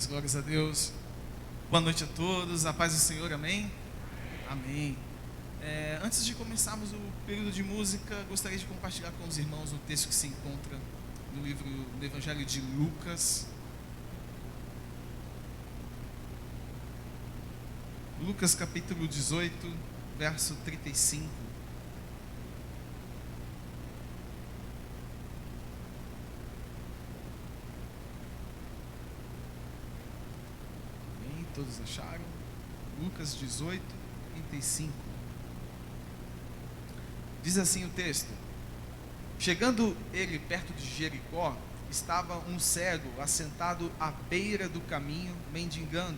Paz, glórias a Deus. Boa noite a todos, a paz do Senhor, amém? Amém. Antes de começarmos o período de música, gostaria de compartilhar com os irmãos um texto que se encontra no livro do Evangelho de Lucas. Lucas capítulo 18, verso 35. Amém? Todos acharam? Lucas 18, 35. Diz assim o texto: chegando ele perto de Jericó, estava um cego assentado à beira do caminho, mendigando.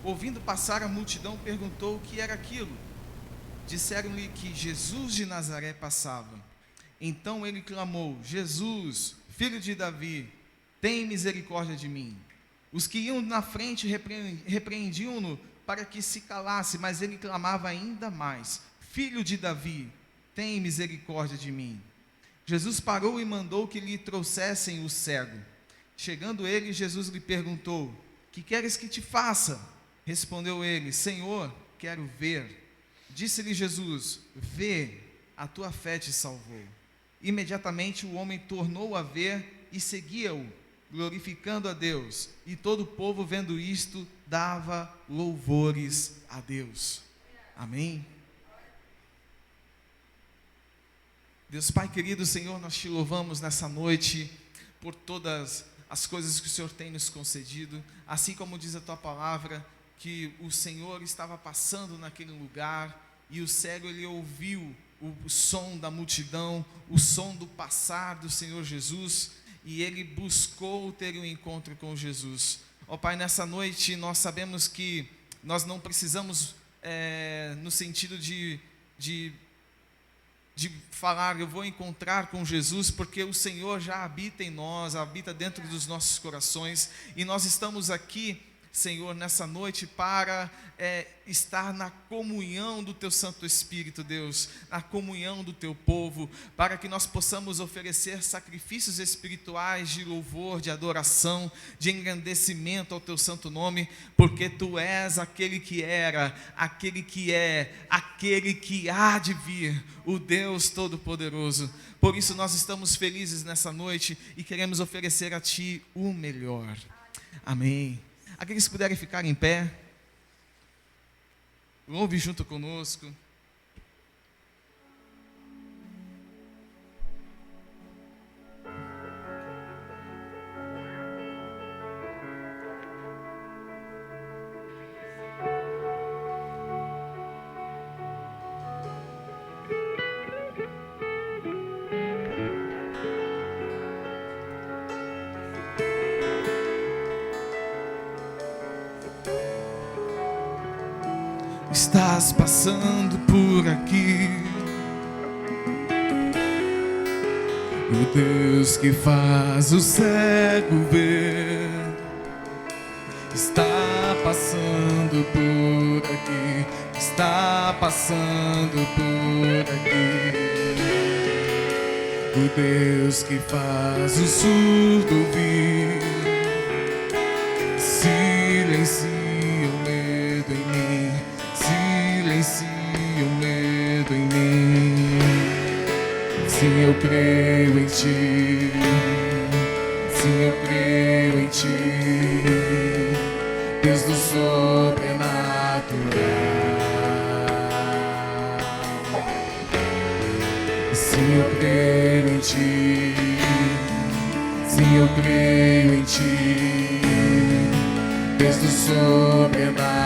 Ouvindo passar a multidão, perguntou o que era aquilo. Disseram-lhe que Jesus de Nazaré passava. Então ele clamou: Jesus, filho de Davi, tem misericórdia de mim. Os que iam na frente repreendiam-no para que se calasse, mas ele clamava ainda mais: Filho de Davi, tem misericórdia de mim. Jesus parou e mandou que lhe trouxessem o cego. Chegando ele, Jesus lhe perguntou: que queres que te faça? Respondeu ele: Senhor, quero ver. Disse-lhe Jesus: vê, a tua fé te salvou. Imediatamente o homem tornou a ver e seguia-o, glorificando a Deus. E todo o povo, vendo isto, dava louvores a Deus. Amém? Deus Pai querido, Senhor, nós te louvamos nessa noite por todas as coisas que o Senhor tem nos concedido, assim como diz a tua palavra, que o Senhor estava passando naquele lugar e o cego ele ouviu o som da multidão, o som do passar do Senhor Jesus, e ele buscou ter um encontro com Jesus. Ó Pai, nessa noite nós sabemos que nós não precisamos no sentido de falar, eu vou encontrar com Jesus, porque o Senhor já habita em nós, habita dentro dos nossos corações, e nós estamos aqui, Senhor, nessa noite para estar na comunhão do Teu Santo Espírito, Deus, na comunhão do Teu povo, para que nós possamos oferecer sacrifícios espirituais de louvor, de adoração, de engrandecimento ao Teu santo nome, porque Tu és aquele que era, aquele que é, aquele que há de vir, o Deus Todo-Poderoso. Por isso nós estamos felizes nessa noite e queremos oferecer a Ti o melhor. Amém. Aqueles que puderem ficar em pé, louve junto conosco. Estás passando por aqui, o Deus que faz o cego ver, está passando por aqui, está passando por aqui. O Deus que faz o surdo ouvir, silencia o medo em mim, silencia o medo em mim. Sim, eu creio em Ti, sim, eu creio em Ti, Deus do sobrenatural. Sim, eu creio em Ti, sim, eu creio em Ti, Deus do sobrenatural.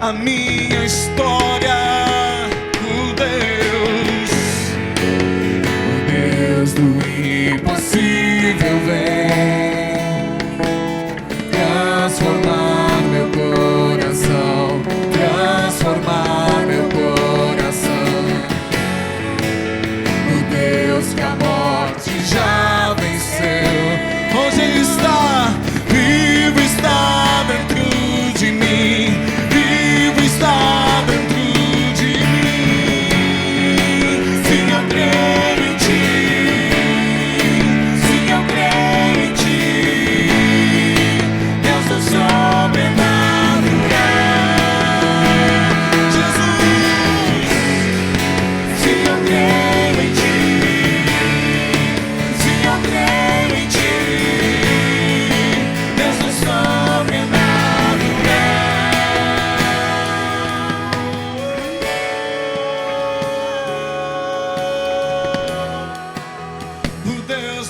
A minha história, o Deus do impossível vem transformar meu coração, transformar meu coração. O Deus que a morte já venceu, hoje Ele está vivo, está dentro de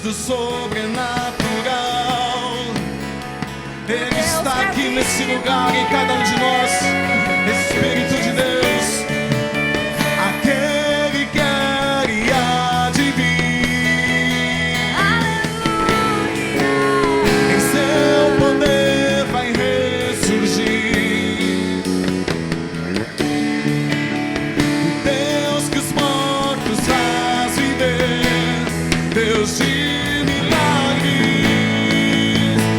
do sobrenatural. Ele está aqui nesse lugar, em cada um de nós. Espírito de Deus, aquele que era e há de vir, em seu poder vai ressurgir. Deus que os mortos faz viver, Deus de milagres,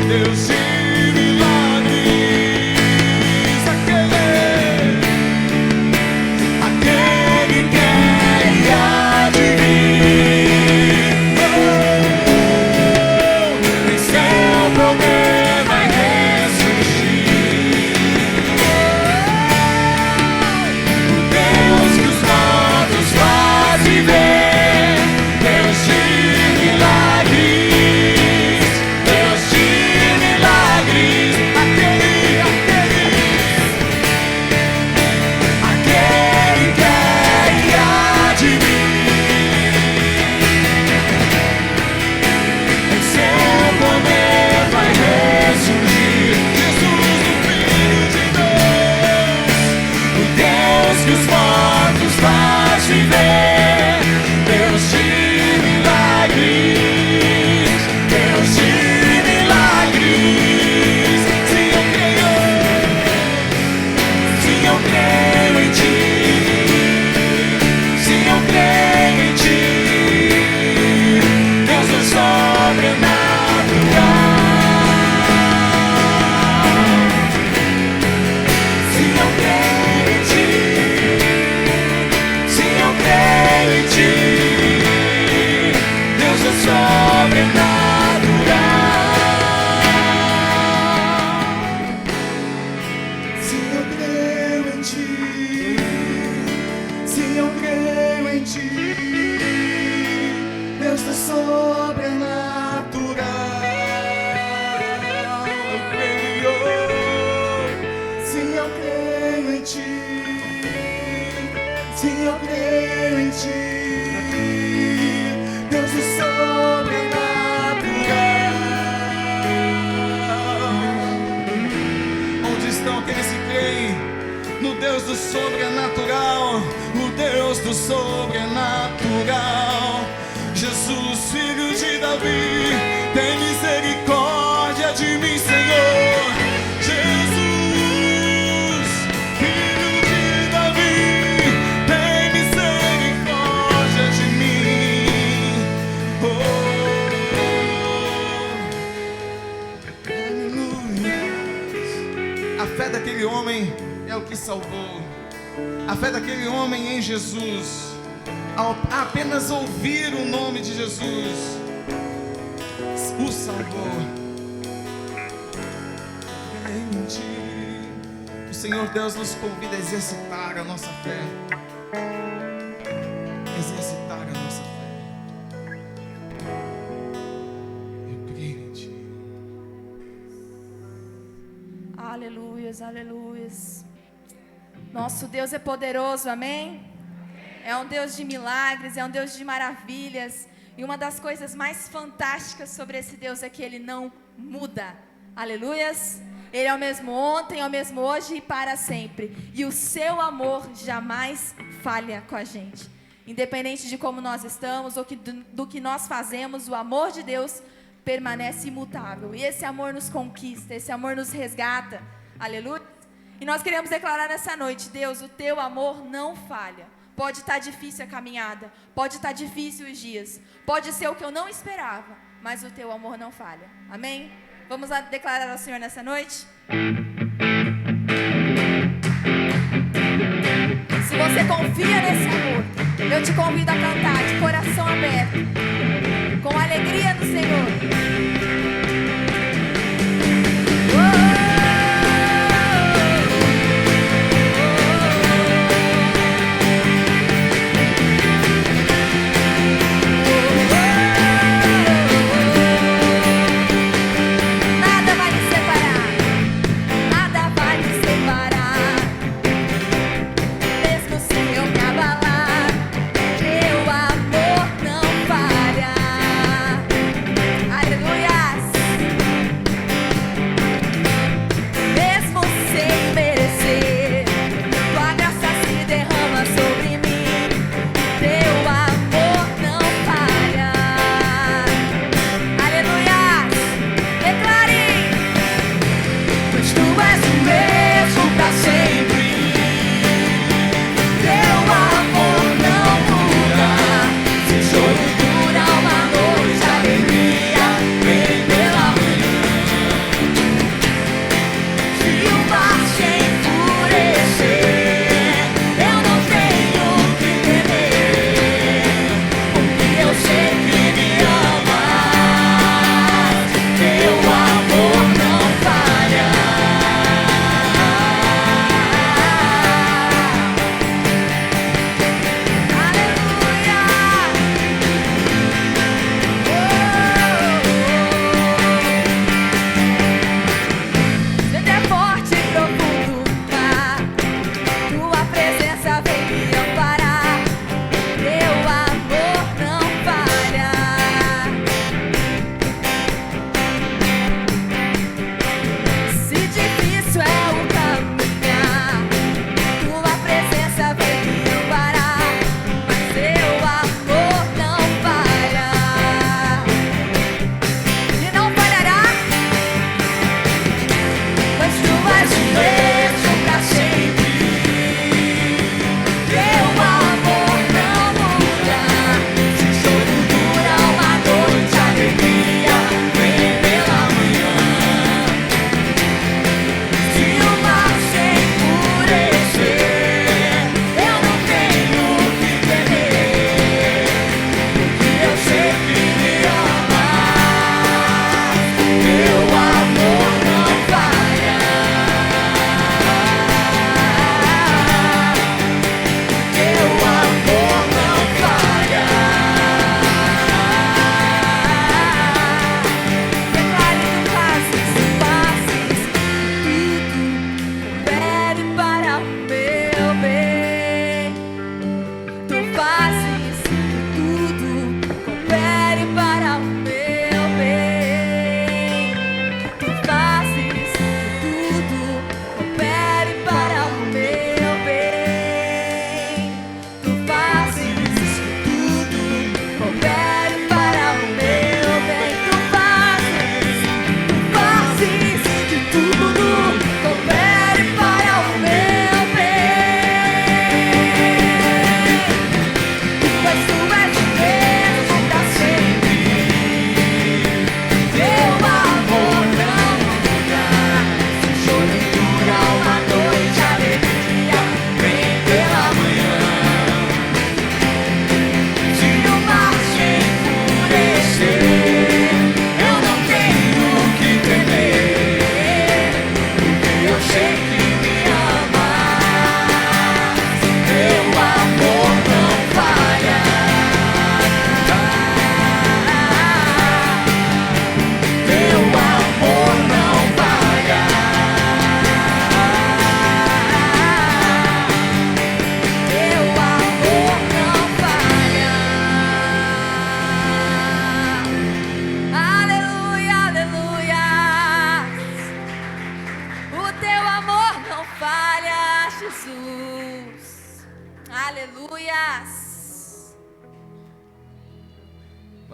Deus de sobrenatural, o Deus do sobrenatural. Jesus, filho de Davi, tem misericórdia de mim, Senhor. Jesus, filho de Davi, tem misericórdia de mim. Aleluia. A fé daquele homem é o que salvou. A fé daquele homem em Jesus, ao apenas ouvir o nome de Jesus, o salvou. O Senhor Deus nos convida a exercitar a nossa fé. Exercitar a nossa fé. Eu creio em Ti. Aleluias, aleluias. Nosso Deus é poderoso, amém? É um Deus de milagres, é um Deus de maravilhas. E uma das coisas mais fantásticas sobre esse Deus é que Ele não muda. Aleluias. Ele é o mesmo ontem, é o mesmo hoje e para sempre. E o seu amor jamais falha com a gente. Independente de como nós estamos ou do que nós fazemos, o amor de Deus permanece imutável. E esse amor nos conquista, esse amor nos resgata. Aleluia. E nós queremos declarar nessa noite: Deus, o teu amor não falha. Pode estar difícil a caminhada, pode estar difícil os dias, pode ser o que eu não esperava, mas o teu amor não falha. Amém? Vamos lá declarar ao Senhor nessa noite? Se você confia nesse amor, eu te convido a cantar de coração aberto, com alegria no Senhor.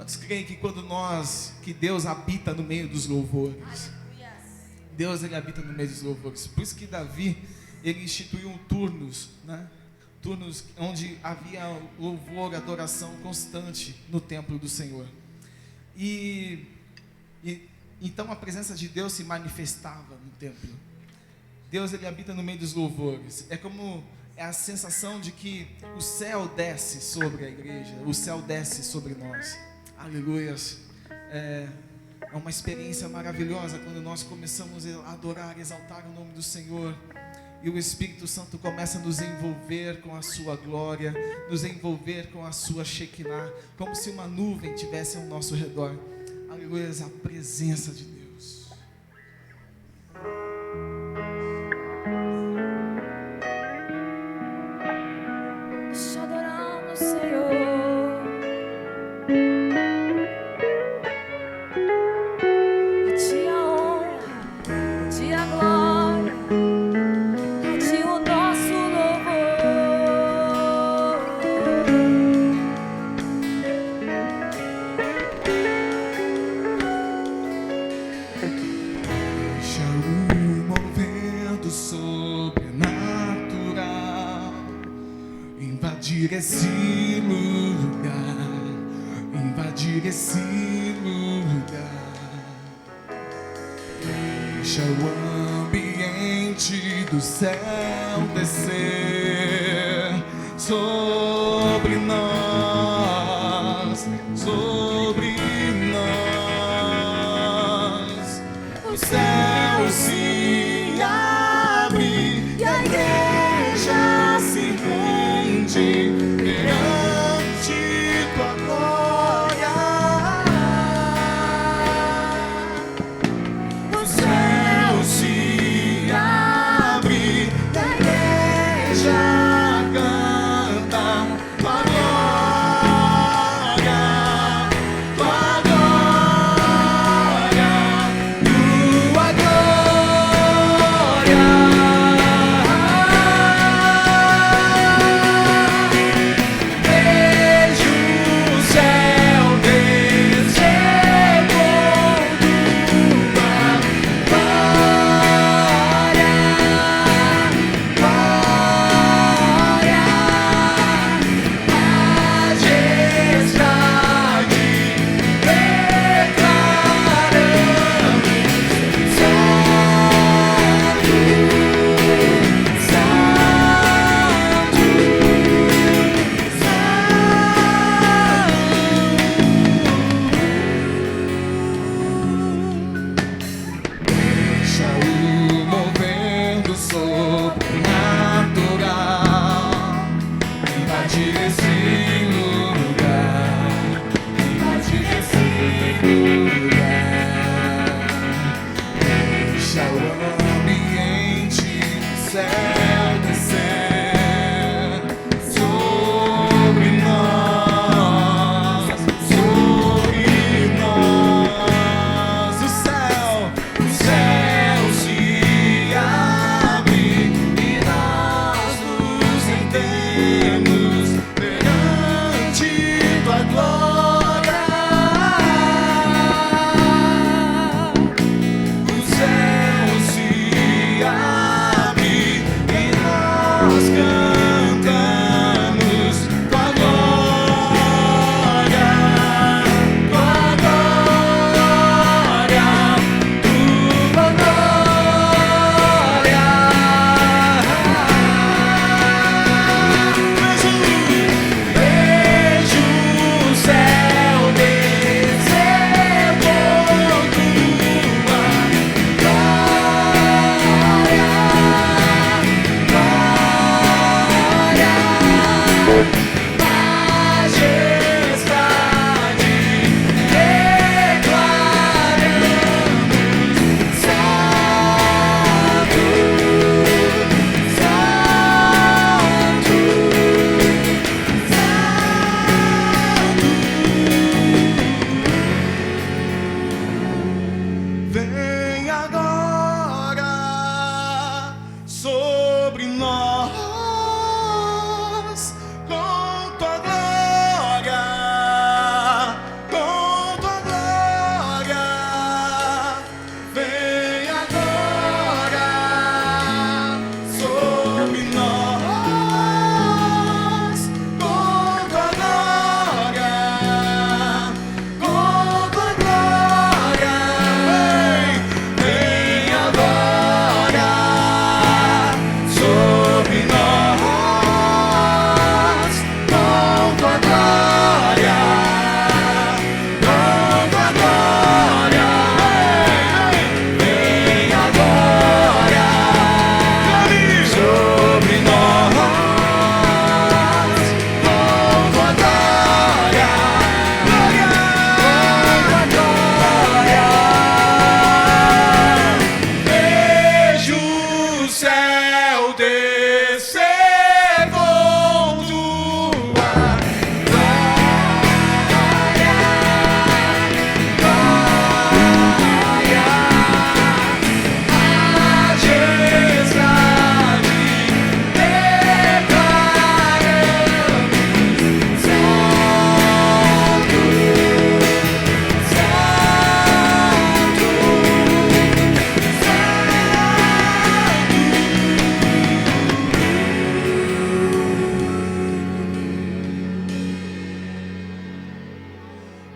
Quantos creem que que Deus habita no meio dos louvores? Deus, ele habita no meio dos louvores. Por isso que Davi, ele instituiu turnos, né? Turnos onde havia louvor, adoração constante no templo do Senhor. E então a presença de Deus se manifestava no templo. Deus, ele habita no meio dos louvores. É a sensação de que o céu desce sobre a igreja, o céu desce sobre nós. Aleluias. É uma experiência maravilhosa quando nós começamos a adorar, exaltar o nome do Senhor. E o Espírito Santo começa a nos envolver com a sua glória, nos envolver com a sua Shekinah, como se uma nuvem tivesse ao nosso redor. Aleluia, a presença de Deus. Te adoramos, Senhor. A Ti a honra, a Ti a glória, a Ti o nosso louvor. Deixa o movimento sobrenatural invadir esse lugar, invadir esse lugar. Deixa o ambiente do céu descer sobre nós, sobre nós. O céu se abre e a igreja se rende perante tua glória. O céu se abre e a igreja canta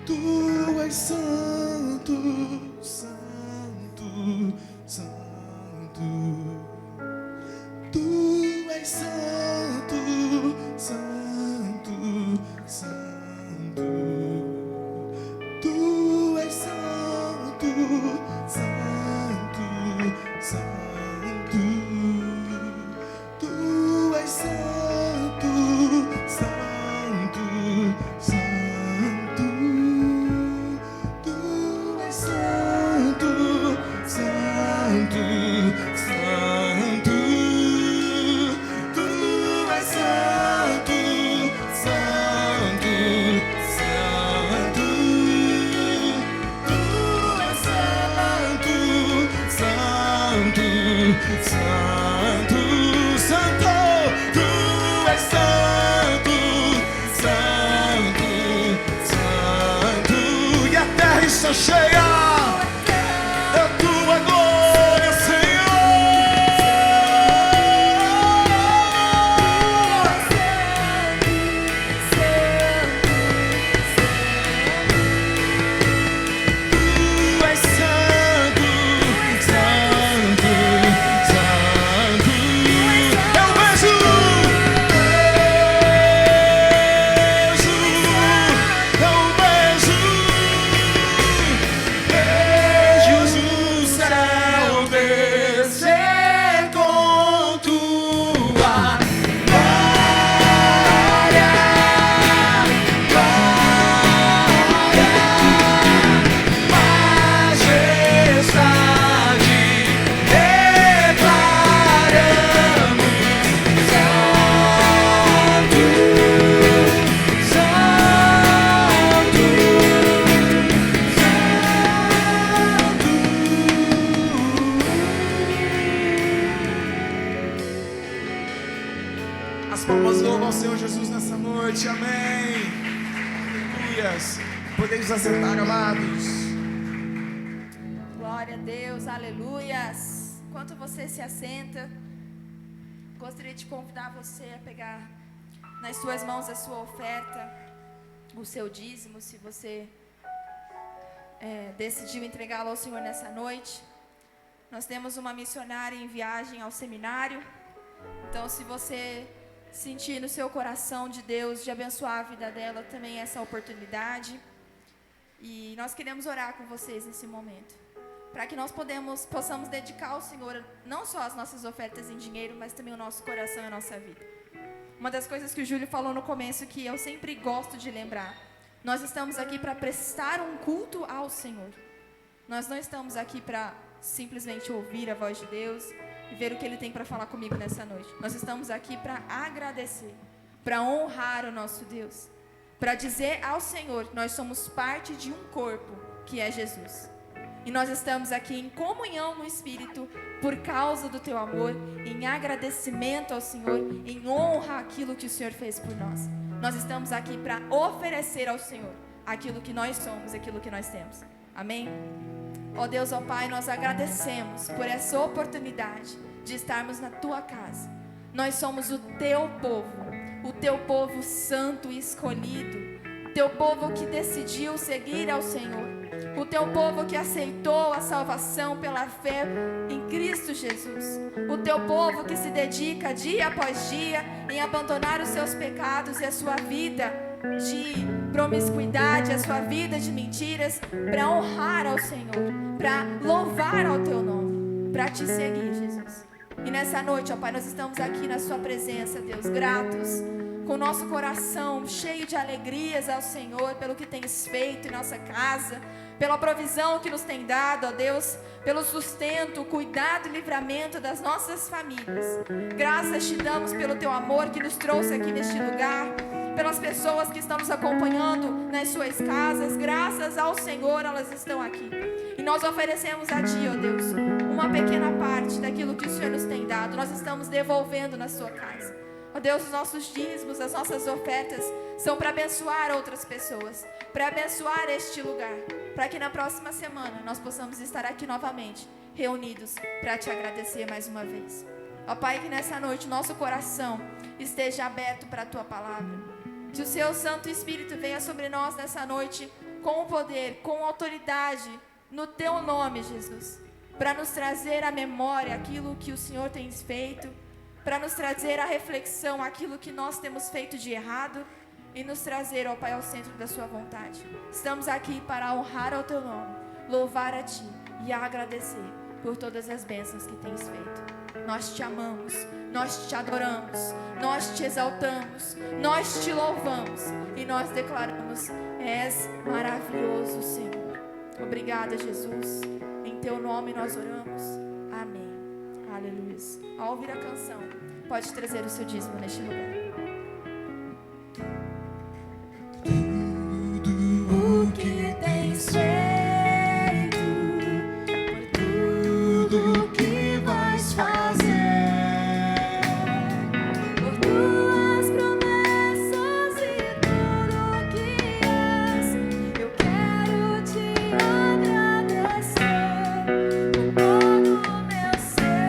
Tu és santo, santo, santo. Tu és santo, santo, santo. Tu és santo, santo, santo. Tu és santo, santo, santo. Tu és santo, santo, santo. Tu és santo, santo, santo. Tu és santo, santo, santo, santo. Tu és santo, santo, santo. E a terra está cheia da tua glória, Tu és santo, santo, santo. Eu vejo, vejo o céu descer com tua glória, majestade, declaramos santo, santo. As palmas louvam ao Senhor Jesus nessa noite, amém. Aleluias. Podemos assentar, amados. Glória a Deus, aleluias. Enquanto você se assenta, gostaria de convidar você a pegar nas suas mãos a sua oferta, o seu dízimo, se você decidiu entregá-lo ao Senhor nessa noite. Nós temos uma missionária em viagem ao seminário, então se você sentir no seu coração de Deus, de abençoar a vida dela, também essa oportunidade. E nós queremos orar com vocês nesse momento, para que nós possamos dedicar ao Senhor não só as nossas ofertas em dinheiro, mas também o nosso coração e a nossa vida. Uma das coisas que o Júlio falou no começo, que eu sempre gosto de lembrar: nós estamos aqui para prestar um culto ao Senhor. Nós não estamos aqui para simplesmente ouvir a voz de Deus e ver o que Ele tem para falar comigo nessa noite. Nós estamos aqui para agradecer, para honrar o nosso Deus, para dizer ao Senhor que nós somos parte de um corpo, que é Jesus. E nós estamos aqui em comunhão no Espírito, por causa do Teu amor, em agradecimento ao Senhor, em honra àquilo que o Senhor fez por nós. Nós estamos aqui para oferecer ao Senhor aquilo que nós somos, aquilo que nós temos. Amém? Ó Deus, ó Pai, nós agradecemos por essa oportunidade de estarmos na Tua casa. Nós somos o Teu povo santo e escolhido, o Teu povo que decidiu seguir ao Senhor, o Teu povo que aceitou a salvação pela fé em Cristo Jesus, o Teu povo que se dedica dia após dia em abandonar os seus pecados e a sua vida de promiscuidade, a sua vida de mentiras, para honrar ao Senhor, para louvar ao Teu nome, para Te seguir, Jesus. E nessa noite, ó Pai, nós estamos aqui na Sua presença, Deus, gratos, com o nosso coração cheio de alegrias ao Senhor, pelo que Tens feito em nossa casa, pela provisão que nos tem dado, ó Deus, pelo sustento, cuidado e livramento das nossas famílias. Graças Te damos pelo Teu amor que nos trouxe aqui neste lugar, pelas pessoas que estão nos acompanhando nas suas casas. Graças ao Senhor, elas estão aqui. E nós oferecemos a Ti, ó Deus, uma pequena parte daquilo que o Senhor nos tem dado. Nós estamos devolvendo na Sua casa. Ó Deus, os nossos dízimos, as nossas ofertas são para abençoar outras pessoas, para abençoar este lugar, para que na próxima semana nós possamos estar aqui novamente, reunidos, para Te agradecer mais uma vez. Ó Pai, que nessa noite nosso coração esteja aberto para a Tua palavra, Que o seu Santo Espírito venha sobre nós nessa noite com o poder, com autoridade, no teu nome, Jesus, para nos trazer à memória aquilo que o Senhor tem feito, para nos trazer à reflexão aquilo que nós temos feito de errado e nos trazer, ó Pai, ao centro da sua vontade. Estamos aqui para honrar ao teu nome, louvar a ti e agradecer por todas as bênçãos que tens feito. Nós te amamos, nós te adoramos, nós te exaltamos, nós te louvamos e nós declaramos: és maravilhoso, Senhor. Obrigada, Jesus. Em teu nome nós oramos. Amém. Aleluia. Ao ouvir a canção, pode trazer o seu dízimo neste lugar. Tudo o que tens feito, por tudo que vais fazer, por tuas promessas e tudo que és, eu quero te agradecer com todo o meu ser.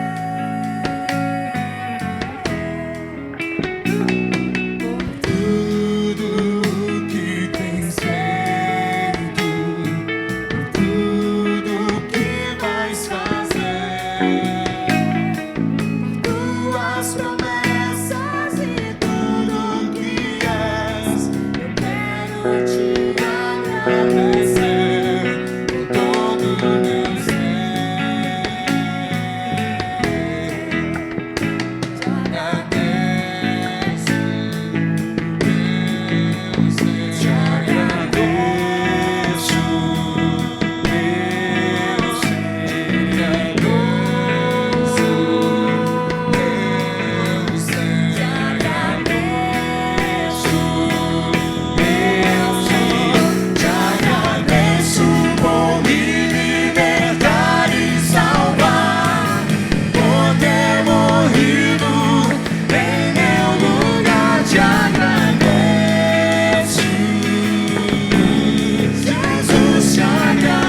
Por tudo o que tens feito, por tudo que vais fazer, por tuas promessas e tudo que és, eu quero te agradecer com todo o meu ser. Te agradeço, meu ser. Te agradeço, meu ser. Te agradeço, meu ser. Te agradeço, meu ser. Te agradeço por me libertar e salvar, por ter morrido em meu lugar. Te agradeço, Jesus, te agradeço,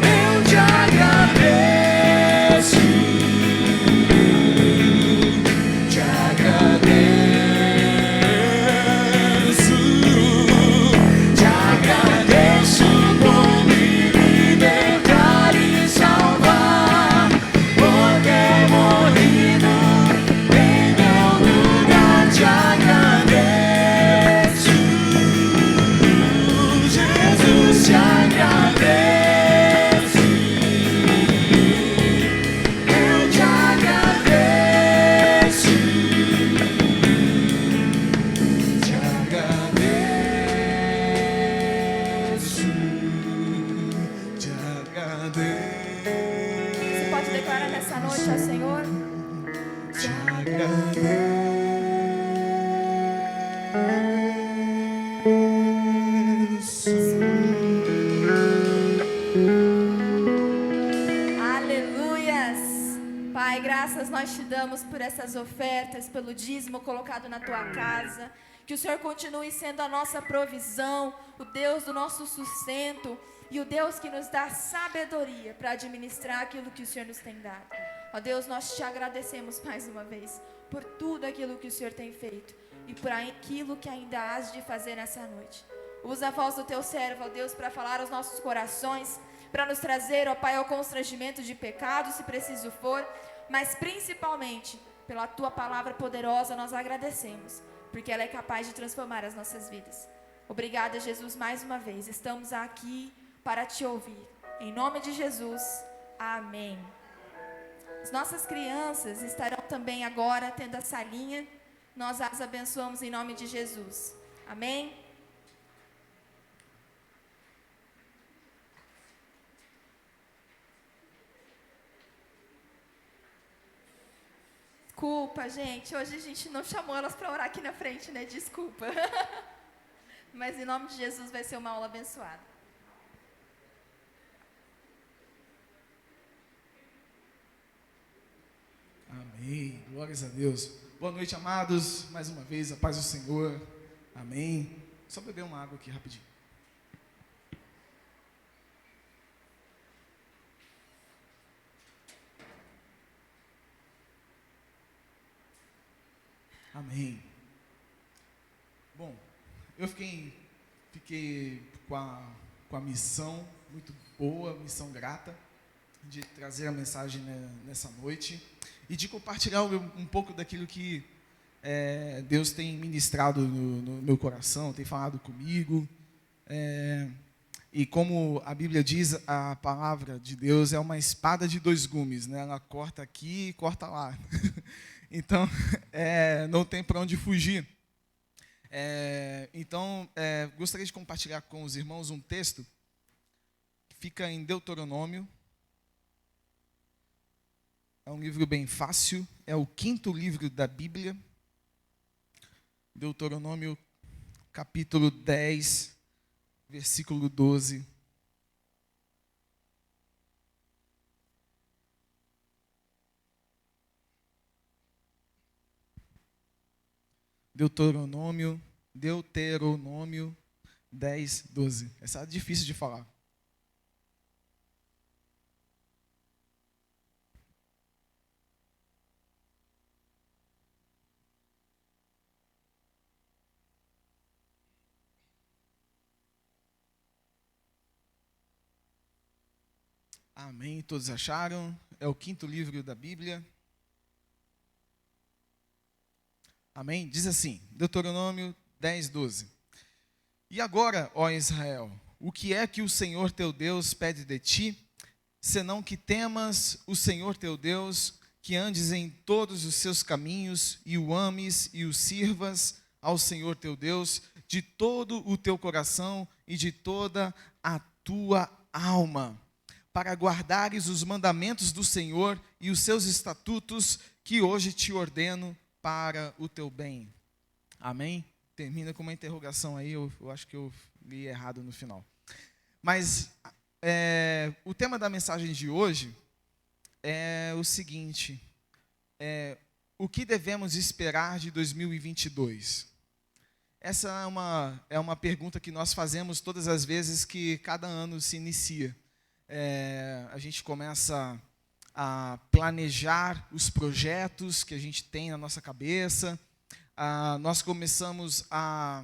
eu te agradeço, te agradeço por me libertar e salvar, por ter morrido em meu lugar. Te agradeço, Jesus, te agradeço, eu te agradeço, te agradeço, te agradeço. Você pode declarar nessa noite ao Senhor? Te Aleluias! Pai, graças nós te damos por essas ofertas, pelo dízimo colocado na tua casa. Que o Senhor continue sendo a nossa provisão, o Deus do nosso sustento e o Deus que nos dá sabedoria para administrar aquilo que o Senhor nos tem dado. Ó Deus, nós te agradecemos mais uma vez por tudo aquilo que o Senhor tem feito e por aquilo que ainda hás de fazer nessa noite. Usa a voz do teu servo, ó Deus, para falar aos nossos corações, para nos trazer, ó Pai, ao constrangimento de pecado, se preciso for, mas principalmente pela tua palavra poderosa nós agradecemos, porque ela é capaz de transformar as nossas vidas. Obrigada, Jesus, mais uma vez. Estamos aqui para te ouvir. Em nome de Jesus, amém. As nossas crianças estarão também agora tendo a salinha. Nós as abençoamos em nome de Jesus. Amém? Desculpa, gente. Hoje a gente não chamou elas para orar aqui na frente, né? Desculpa. Mas em nome de Jesus vai ser uma aula abençoada. Amém. Glórias a Deus. Boa noite, amados. Mais uma vez, a paz do Senhor. Amém. Só beber uma água aqui rapidinho. Amém. Bom, eu fiquei com a missão muito boa, missão grata, de trazer a mensagem nessa noite e de compartilhar um pouco daquilo que Deus tem ministrado no meu coração, tem falado comigo. E como a Bíblia diz, a palavra de Deus é uma espada de dois gumes, né? Ela corta aqui e corta lá. Então, não tem para onde fugir. Então, gostaria de compartilhar com os irmãos um texto que fica em Deuteronômio. É um livro bem fácil, é o 5º livro da Bíblia. Deuteronômio, capítulo 10, versículo 12. Deuteronômio 10, 12. Essa é difícil de falar. Amém. Todos acharam? É o 5º livro da Bíblia. Amém? Diz assim, Deuteronômio 10, 12. E agora, ó Israel, o que é que o Senhor teu Deus pede de ti, senão que temas o Senhor teu Deus, que andes em todos os seus caminhos, e o ames e o sirvas ao Senhor teu Deus, de todo o teu coração e de toda a tua alma, para guardares os mandamentos do Senhor e os seus estatutos, que hoje te ordeno para o teu bem. Amém? Termina com uma interrogação aí, eu acho que eu li errado no final. Mas o tema da mensagem de hoje é o seguinte, o que devemos esperar de 2022? Essa é uma pergunta que nós fazemos todas as vezes que cada ano se inicia. A gente começa a planejar os projetos que a gente tem na nossa cabeça, nós começamos a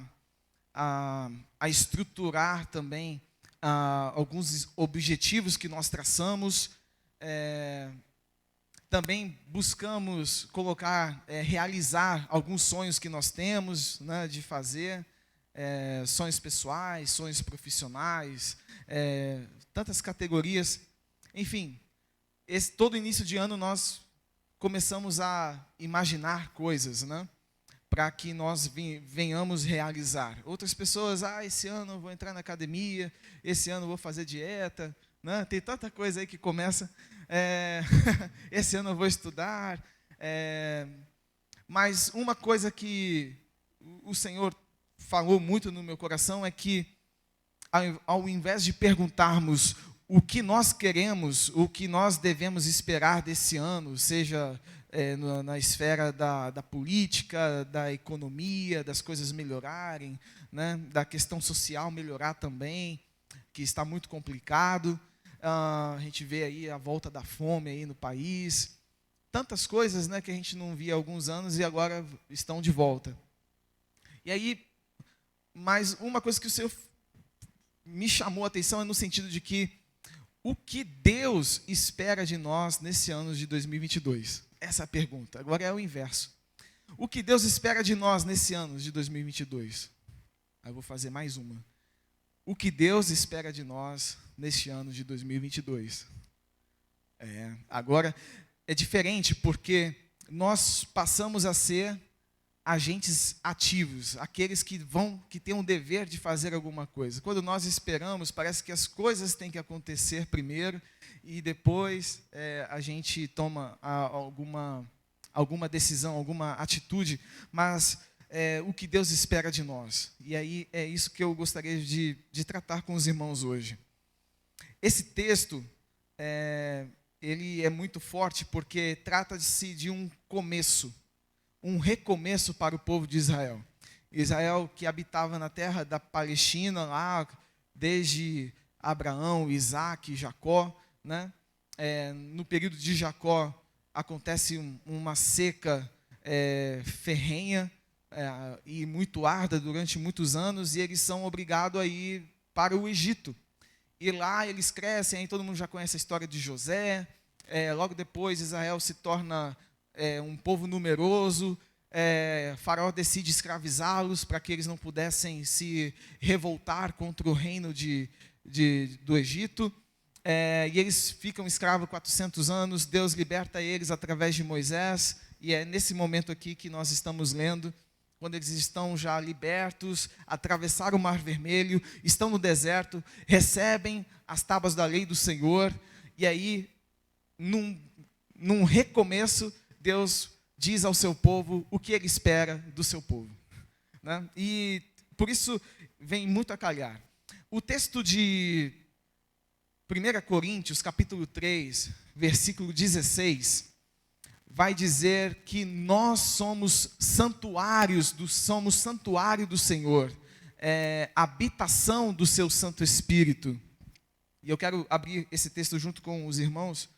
estruturar também alguns objetivos que nós traçamos, também buscamos realizar alguns sonhos que nós temos, né, de fazer, sonhos pessoais, sonhos profissionais, tantas categorias, enfim. Todo início de ano nós começamos a imaginar coisas, né, para que nós venhamos realizar. Outras pessoas, esse ano eu vou entrar na academia, esse ano eu vou fazer dieta, né? Tem tanta coisa aí que começa, esse ano eu vou estudar, mas uma coisa que o Senhor falou muito no meu coração é que, ao invés de perguntarmos o que nós queremos, o que nós devemos esperar desse ano, seja na esfera da política, da economia, das coisas melhorarem, né, da questão social melhorar também, que está muito complicado. A gente vê aí a volta da fome aí no país, tantas coisas, né, que a gente não via há alguns anos e agora estão de volta. E aí, mas uma coisa que o Senhor me chamou a atenção é no sentido de que o que Deus espera de nós nesse ano de 2022? Essa é a pergunta. Agora é o inverso. O que Deus espera de nós nesse ano de 2022? Aí eu vou fazer mais uma. O que Deus espera de nós neste ano de 2022? Agora é diferente porque nós passamos a ser agentes ativos, aqueles que têm um dever de fazer alguma coisa. Quando nós esperamos, parece que as coisas têm que acontecer primeiro e depois a gente toma alguma decisão, alguma atitude, mas o que Deus espera de nós. E aí é isso que eu gostaria de tratar com os irmãos hoje. Esse texto, ele é muito forte porque trata-se de um começo, um recomeço para o povo de Israel. Israel que habitava na terra da Palestina, lá desde Abraão, Isaac, Jacó, né? No período de Jacó acontece uma seca ferrenha e muito árdua durante muitos anos, e eles são obrigados a ir para o Egito. E lá eles crescem, aí todo mundo já conhece a história de José. Logo depois Israel se torna um povo numeroso. Faraó decide escravizá-los para que eles não pudessem se revoltar contra o reino do Egito. E eles ficam escravos 400 anos. Deus liberta eles através de Moisés. E é nesse momento aqui que nós estamos lendo, quando eles estão já libertos, atravessaram o Mar Vermelho, estão no deserto, recebem as tábuas da lei do Senhor, e aí, num recomeço, Deus diz ao seu povo o que ele espera do seu povo, né? E por isso vem muito a calhar. O texto de 1 Coríntios, capítulo 3, versículo 16, vai dizer que nós somos santuário do Senhor, habitação do seu Santo Espírito. E eu quero abrir esse texto junto com os irmãos,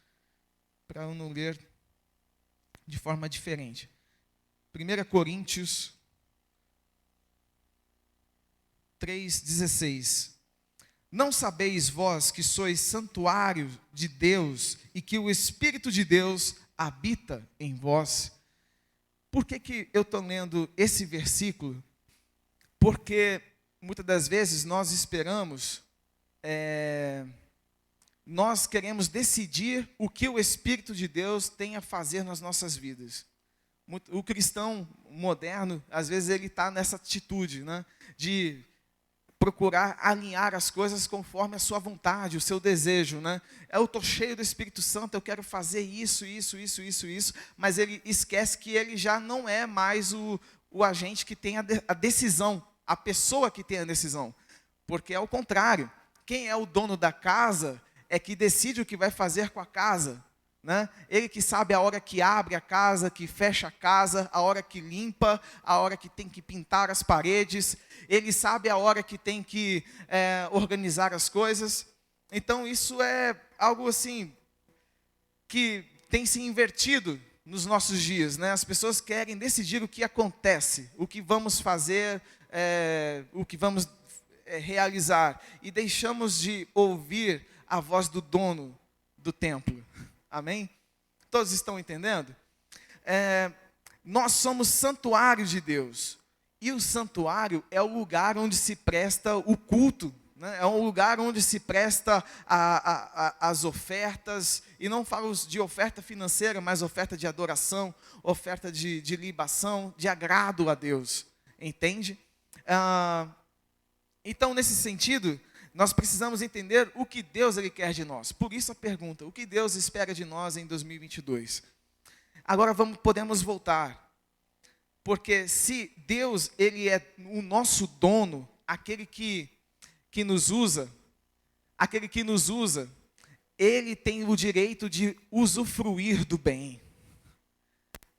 para eu não ler de forma diferente. 1 Coríntios 3,16. Não sabeis vós que sois santuário de Deus e que o Espírito de Deus habita em vós? Por que eu estou lendo esse versículo? Porque muitas das vezes nós esperamos, nós queremos decidir o que o Espírito de Deus tem a fazer nas nossas vidas. O cristão moderno, às vezes ele está nessa atitude, né, de procurar alinhar as coisas conforme a sua vontade, o seu desejo, né? Eu estou cheio do Espírito Santo, eu quero fazer isso, mas ele esquece que ele já não é mais o agente que tem a decisão, a pessoa que tem a decisão, porque é o contrário. Quem é o dono da casa é que decide o que vai fazer com a casa, né? Ele que sabe a hora que abre a casa, que fecha a casa, a hora que limpa, a hora que tem que pintar as paredes, ele sabe a hora que tem que organizar as coisas. Então isso é algo assim, que tem se invertido nos nossos dias, né? As pessoas querem decidir o que acontece, o que vamos fazer, o que vamos realizar, e deixamos de ouvir a voz do dono do templo. Amém? Todos estão entendendo? Nós somos santuário de Deus. E o santuário é o lugar onde se presta o culto, né? É um lugar onde se presta as ofertas. E não falo de oferta financeira, mas oferta de adoração, oferta de libação, de agrado a Deus. Entende? Então, nesse sentido, nós precisamos entender o que Deus ele quer de nós. Por isso a pergunta, o que Deus espera de nós em 2022? Agora podemos voltar. Porque se Deus ele é o nosso dono, aquele que nos usa, ele tem o direito de usufruir do bem.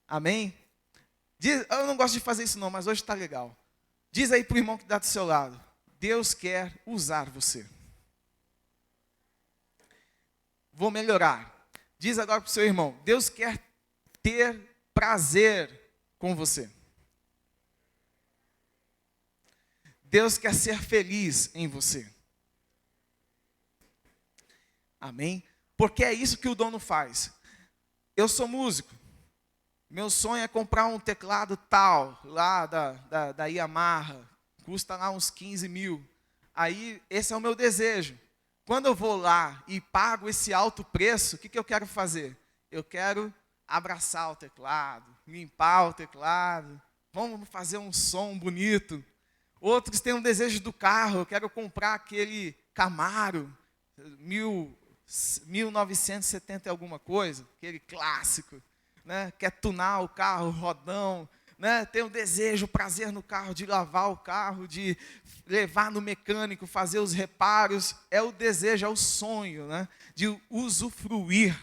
Amém? Eu não gosto de fazer isso não, mas hoje está legal. Diz aí para o irmão que está do seu lado: Deus quer usar você. Vou melhorar. Diz agora para o seu irmão: Deus quer ter prazer com você. Deus quer ser feliz em você. Amém? Porque é isso que o dono faz. Eu sou músico. Meu sonho é comprar um teclado tal, lá da Yamaha. Custa lá uns 15 mil. Aí, esse é o meu desejo. Quando eu vou lá e pago esse alto preço, o que eu quero fazer? Eu quero abraçar o teclado, limpar o teclado. Vamos fazer um som bonito. Outros têm um desejo do carro. Eu quero comprar aquele Camaro, 1970 e alguma coisa, aquele clássico, né? Quer tunar o carro, rodão, né? Tem um desejo, prazer no carro, de lavar o carro, de levar no mecânico, fazer os reparos. É o desejo, é o sonho, né? De usufruir.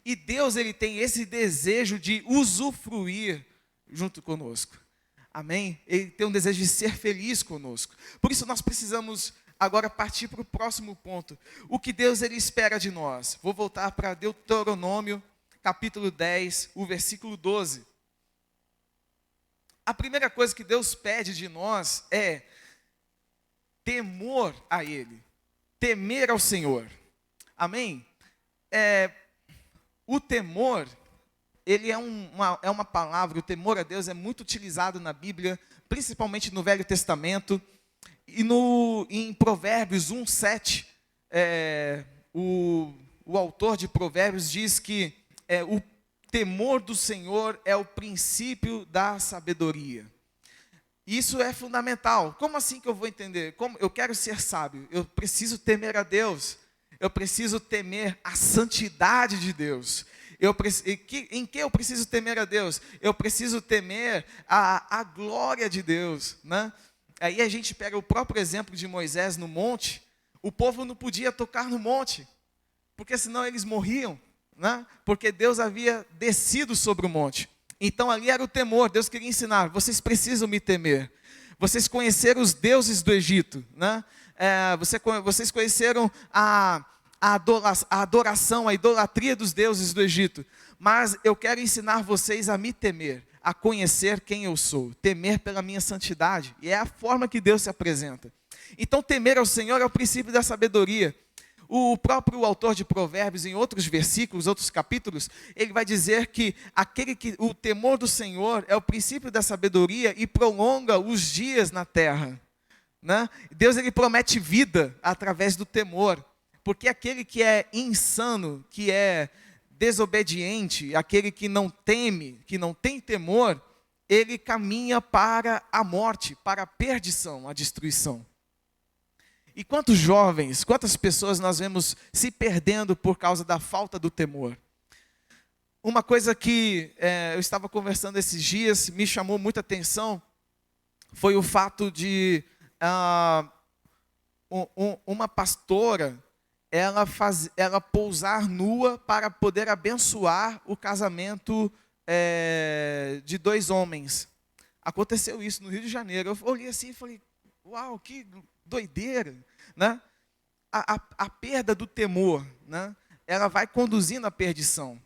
E Deus ele tem esse desejo de usufruir junto conosco. Amém? Ele tem um desejo de ser feliz conosco. Por isso nós precisamos agora partir para o próximo ponto. O que Deus ele espera de nós? Vou voltar para Deuteronômio, capítulo 10, o versículo 12. A primeira coisa que Deus pede de nós é temor a Ele, temer ao Senhor. Amém? O temor, ele é uma palavra, o temor a Deus é muito utilizado na Bíblia, principalmente no Velho Testamento, e em Provérbios 1:7, o autor de Provérbios diz que o temor do Senhor é o princípio da sabedoria. Isso é fundamental. Como assim que eu vou entender? Como eu quero ser sábio? Eu preciso temer a Deus. Eu preciso temer a santidade de Deus. Em que eu preciso temer a Deus? Eu preciso temer a glória de Deus, né? Aí a gente pega o próprio exemplo de Moisés no monte. O povo não podia tocar no monte, porque senão eles morriam, né? Porque Deus havia descido sobre o monte. Então ali era o temor. Deus queria ensinar: vocês precisam me temer. Vocês conheceram os deuses do Egito, né? Vocês conheceram a adoração, a idolatria dos deuses do Egito. Mas eu quero ensinar vocês a me temer, a conhecer quem eu sou, temer pela minha santidade. E é a forma que Deus se apresenta. Então temer ao Senhor é o princípio da sabedoria. O próprio autor de Provérbios, em outros versículos, outros capítulos, ele vai dizer que o temor do Senhor é o princípio da sabedoria e prolonga os dias na terra, né? Deus, ele promete vida através do temor, porque aquele que é insano, que é desobediente, aquele que não teme, que não tem temor, ele caminha para a morte, para a perdição, a destruição. E quantos jovens, quantas pessoas nós vemos se perdendo por causa da falta do temor? Uma coisa que eu estava conversando esses dias, me chamou muita atenção, foi o fato de uma pastora, ela pousar nua para poder abençoar o casamento de 2 homens. Aconteceu isso no Rio de Janeiro. Eu olhei assim e falei: uau, que doideira, né? A perda do temor, né? Ela vai conduzindo à perdição.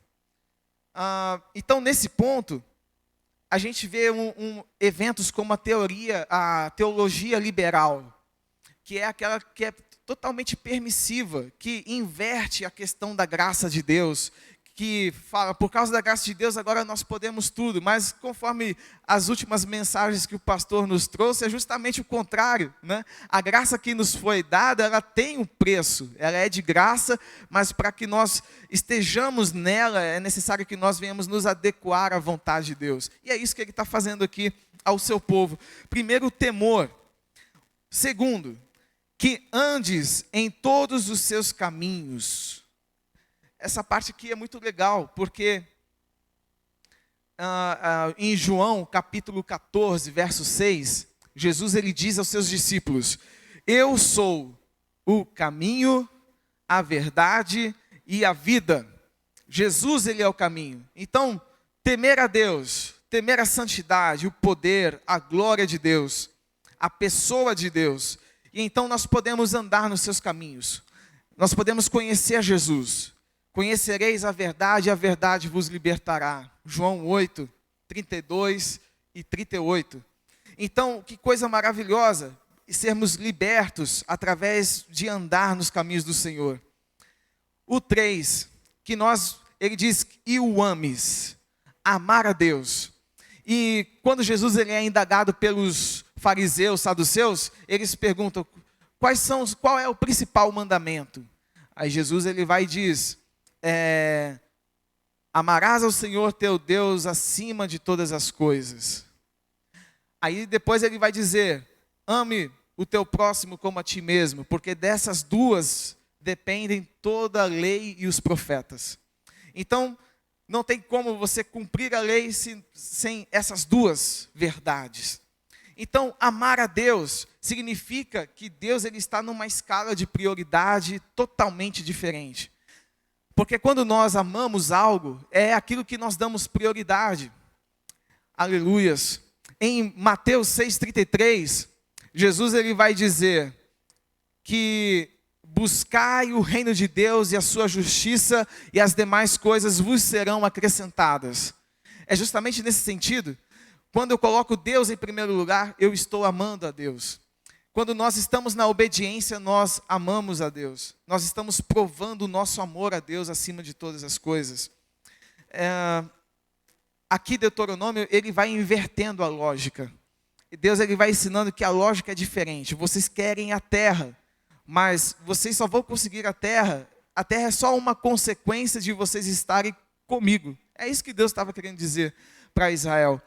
Então, nesse ponto, a gente vê eventos como a teologia liberal, que é aquela que é totalmente permissiva, que inverte a questão da graça de Deus, que fala: por causa da graça de Deus agora nós podemos tudo. Mas conforme as últimas mensagens que o pastor nos trouxe, é justamente o contrário, né? A graça que nos foi dada, ela tem um preço, ela é de graça, mas para que nós estejamos nela, é necessário que nós venhamos nos adequar à vontade de Deus. E é isso que ele está fazendo aqui ao seu povo. Primeiro, o temor. Segundo, que andes em todos os seus caminhos. Essa parte aqui é muito legal, porque em João capítulo 14, verso 6, Jesus, ele diz aos seus discípulos: eu sou o caminho, a verdade e a vida. Jesus, ele é o caminho. Então, temer a Deus, temer a santidade, o poder, a glória de Deus, a pessoa de Deus. E então nós podemos andar nos seus caminhos. Nós podemos conhecer Jesus. Conhecereis a verdade vos libertará. João 8, 32 e 38. Então, que coisa maravilhosa sermos libertos através de andar nos caminhos do Senhor. O 3, ele diz: e o ames, amar a Deus. E quando Jesus ele é indagado pelos fariseus, saduceus, eles perguntam: qual é o principal mandamento? Aí Jesus ele vai e diz: amarás ao Senhor teu Deus acima de todas as coisas. Aí depois ele vai dizer: ame o teu próximo como a ti mesmo, porque dessas duas dependem toda a lei e os profetas. Então, não tem como você cumprir a lei sem essas duas verdades. Então, amar a Deus significa que Deus ele está numa escala de prioridade totalmente diferente. Porque quando nós amamos algo, é aquilo que nós damos prioridade. Aleluias. Em Mateus 6,33, Jesus ele vai dizer que buscai o reino de Deus e a sua justiça, e as demais coisas vos serão acrescentadas. É justamente nesse sentido. Quando eu coloco Deus em primeiro lugar, eu estou amando a Deus. Quando nós estamos na obediência, nós amamos a Deus. Nós estamos provando o nosso amor a Deus acima de todas as coisas. Aqui Deuteronômio, ele vai invertendo a lógica. Deus ele vai ensinando que a lógica é diferente. Vocês querem a terra, mas vocês só vão conseguir a terra. A terra é só uma consequência de vocês estarem comigo. É isso que Deus estava querendo dizer para Israel.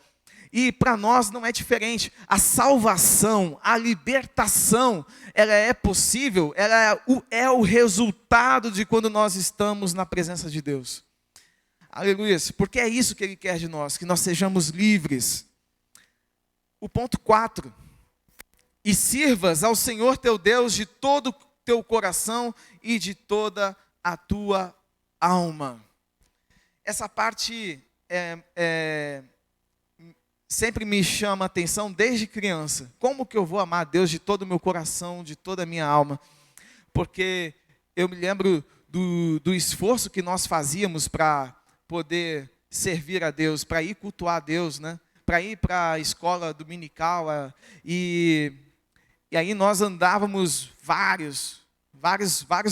E para nós não é diferente. A salvação, a libertação, ela é possível, ela é o resultado de quando nós estamos na presença de Deus. Aleluia, porque é isso que Ele quer de nós, que nós sejamos livres. O ponto 4. E sirvas ao Senhor teu Deus de todo o teu coração e de toda a tua alma. Essa parte sempre me chama a atenção desde criança. Como que eu vou amar a Deus de todo o meu coração, de toda a minha alma? Porque eu me lembro do esforço que nós fazíamos para poder servir a Deus, para ir cultuar a Deus, né? Para ir para a escola dominical. E aí nós andávamos vários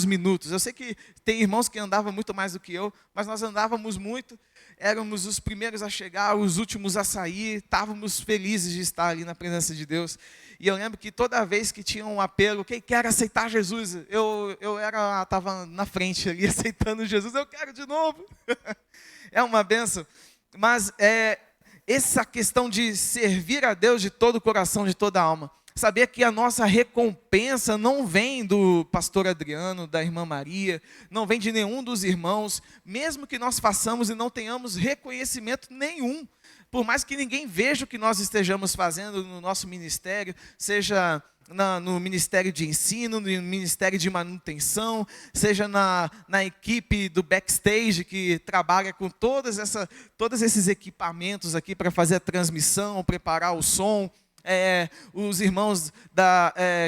minutos. Eu sei que tem irmãos que andavam muito mais do que eu, mas nós andávamos muito. Éramos os primeiros a chegar, os últimos a sair, estávamos felizes de estar ali na presença de Deus. E eu lembro que toda vez que tinha um apelo, quem quer aceitar Jesus? Eu estava na frente ali aceitando Jesus, eu quero de novo. É uma bênção. Mas essa questão de servir a Deus de todo o coração, de toda a alma. Saber que a nossa recompensa não vem do pastor Adriano, da irmã Maria, não vem de nenhum dos irmãos, mesmo que nós façamos e não tenhamos reconhecimento nenhum, por mais que ninguém veja o que nós estejamos fazendo no nosso ministério, seja no ministério de ensino, no ministério de manutenção, seja na equipe do backstage que trabalha com todos esses equipamentos aqui para fazer a transmissão, preparar o som, os irmãos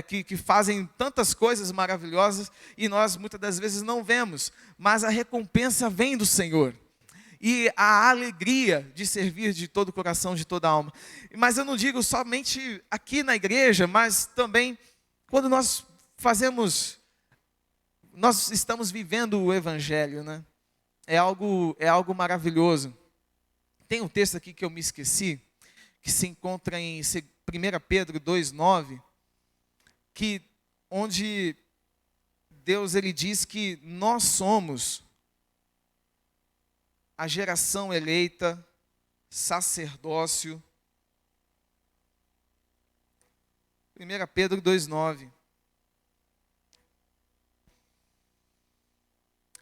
que fazem tantas coisas maravilhosas e nós muitas das vezes não vemos, mas a recompensa vem do Senhor. E a alegria de servir de todo o coração, de toda a alma. Mas eu não digo somente aqui na igreja, mas também quando nós estamos vivendo o Evangelho, né? É algo maravilhoso. Tem um texto aqui que eu me esqueci, que se encontra em 1 Pedro 2,9, onde Deus ele diz que nós somos a geração eleita, sacerdócio. 1 Pedro 2,9.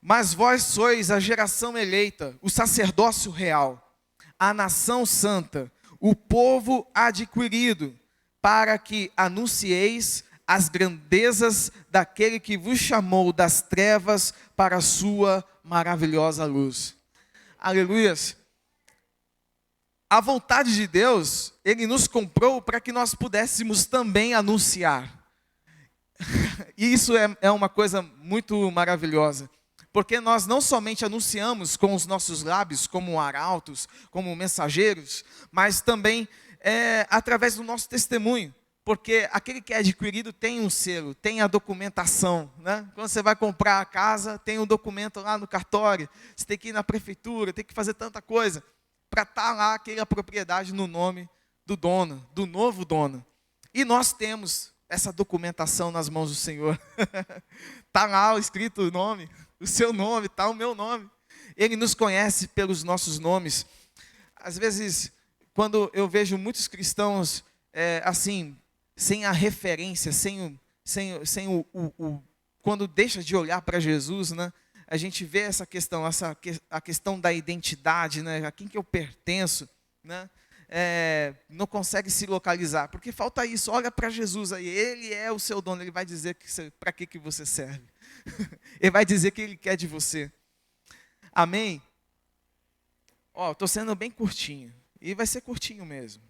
Mas vós sois a geração eleita, o sacerdócio real, a nação santa, o povo adquirido, para que anuncieis as grandezas daquele que vos chamou das trevas para a sua maravilhosa luz. Aleluias. A vontade de Deus, Ele nos comprou para que nós pudéssemos também anunciar. E isso é uma coisa muito maravilhosa. Porque nós não somente anunciamos com os nossos lábios, como arautos, como mensageiros, mas também através do nosso testemunho. Porque aquele que é adquirido tem um selo, tem a documentação, né? Quando você vai comprar a casa, tem um documento lá no cartório, você tem que ir na prefeitura, tem que fazer tanta coisa, para estar lá aquela propriedade no nome do dono, do novo dono. E nós temos essa documentação nas mãos do Senhor. Está lá escrito o nome, o seu nome, está o meu nome. Ele nos conhece pelos nossos nomes. Às vezes, quando eu vejo muitos cristãos assim, sem a referência, quando deixa de olhar para Jesus, né? A gente vê essa questão, a questão da identidade, né? A quem que eu pertenço, né? Não consegue se localizar, porque falta isso. Olha para Jesus aí, Ele é o seu dono, Ele vai dizer para que você serve. Ele vai dizer que Ele quer de você. Amém? Estou sendo bem curtinho, e vai ser curtinho mesmo.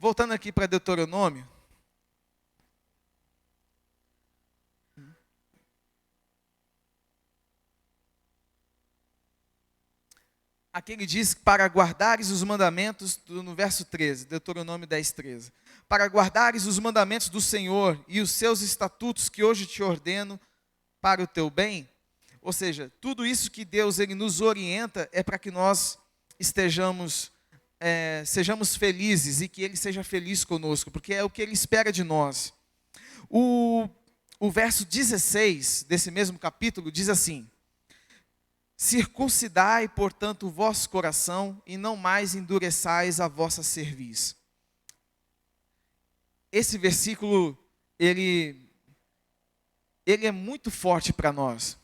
Voltando aqui para Deuteronômio. aqui ele diz para guardares os mandamentos, no verso 13, Deuteronômio 10, 13. Para guardares os mandamentos do Senhor e os seus estatutos que hoje te ordeno para o teu bem. Ou seja, tudo isso que Deus ele nos orienta é para que nós sejamos felizes e que Ele seja feliz conosco, porque é o que Ele espera de nós. O verso 16 desse mesmo capítulo diz assim: circuncidai, portanto, o vosso coração e não mais endureçais a vossa cerviz. Esse versículo, ele é muito forte para nós.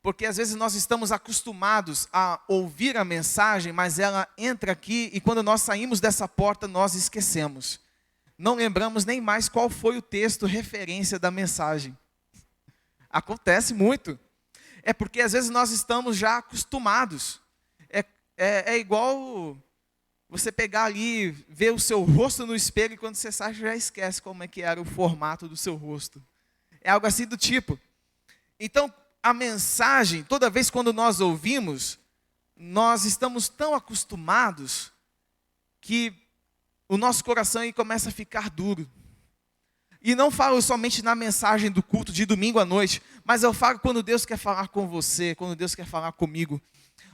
Porque às vezes nós estamos acostumados a ouvir a mensagem, mas ela entra aqui e quando nós saímos dessa porta nós esquecemos. Não lembramos nem mais qual foi o texto referência da mensagem. Acontece muito. É porque às vezes nós estamos já acostumados. É igual você pegar ali, ver o seu rosto no espelho e quando você sai já esquece como é que era o formato do seu rosto. É algo assim do tipo. Então, a mensagem, toda vez quando nós ouvimos, nós estamos tão acostumados que o nosso coração aí começa a ficar duro. E não falo somente na mensagem do culto de domingo à noite, mas eu falo quando Deus quer falar com você, quando Deus quer falar comigo.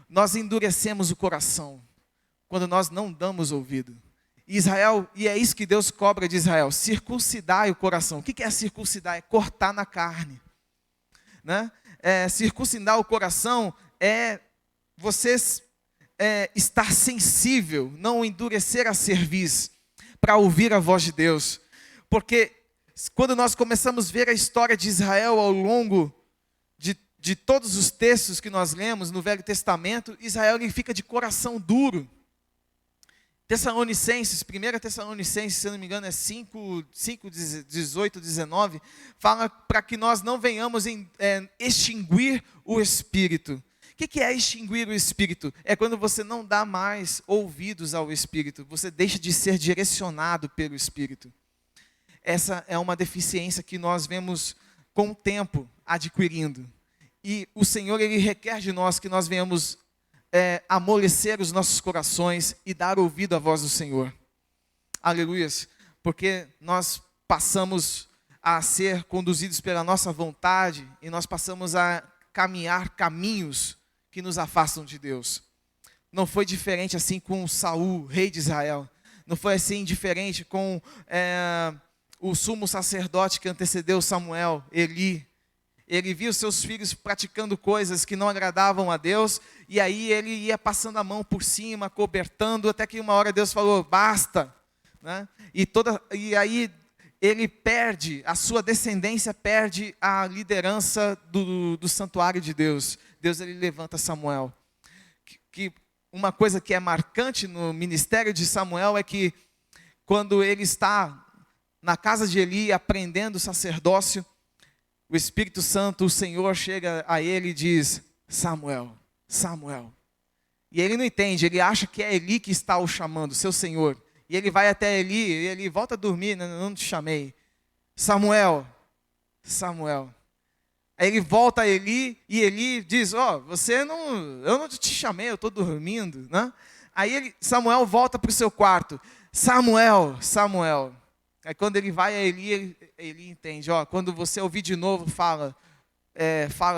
Nós endurecemos o coração, quando nós não damos ouvido. E é isso que Deus cobra de Israel, circuncidar o coração. O que é circuncidar? É cortar na carne. Né? Circuncidar o coração é você estar sensível, não endurecer a cerviz para ouvir a voz de Deus. Porque quando nós começamos a ver a história de Israel ao longo de todos os textos que nós lemos no Velho Testamento, Israel ele fica de coração duro. Tessalonicenses, 1 Tessalonicenses, se não me engano é 5, 18, 19, fala para que nós não venhamos extinguir o Espírito. O que é extinguir o Espírito? É quando você não dá mais ouvidos ao Espírito, você deixa de ser direcionado pelo Espírito. Essa é uma deficiência que nós vemos com o tempo adquirindo. E o Senhor ele requer de nós que nós venhamos amolecer os nossos corações e dar ouvido à voz do Senhor. Aleluias. Porque nós passamos a ser conduzidos pela nossa vontade e nós passamos a caminhar caminhos que nos afastam de Deus. Não foi diferente assim com Saul, rei de Israel. Não foi assim diferente com o sumo sacerdote que antecedeu Samuel, Eli. Ele viu seus filhos praticando coisas que não agradavam a Deus, e aí ele ia passando a mão por cima, cobertando, até que uma hora Deus falou, basta. Né? E aí ele perde, a sua descendência perde a liderança do santuário de Deus. Deus ele levanta Samuel. Que uma coisa que é marcante no ministério de Samuel é que quando ele está na casa de Eli aprendendo o sacerdócio, o Espírito Santo, o Senhor chega a ele e diz, Samuel, Samuel. E ele não entende, ele acha que é Eli que está o chamando, seu Senhor. E ele vai até Eli, e ele volta a dormir, não te chamei. Samuel, Samuel. Aí ele volta a Eli, e Eli diz, eu não te chamei, eu estou dormindo. Né? Aí Samuel volta para o seu quarto, Samuel, Samuel. Aí quando ele vai a Eli, ele entende, quando você ouvir de novo, fala,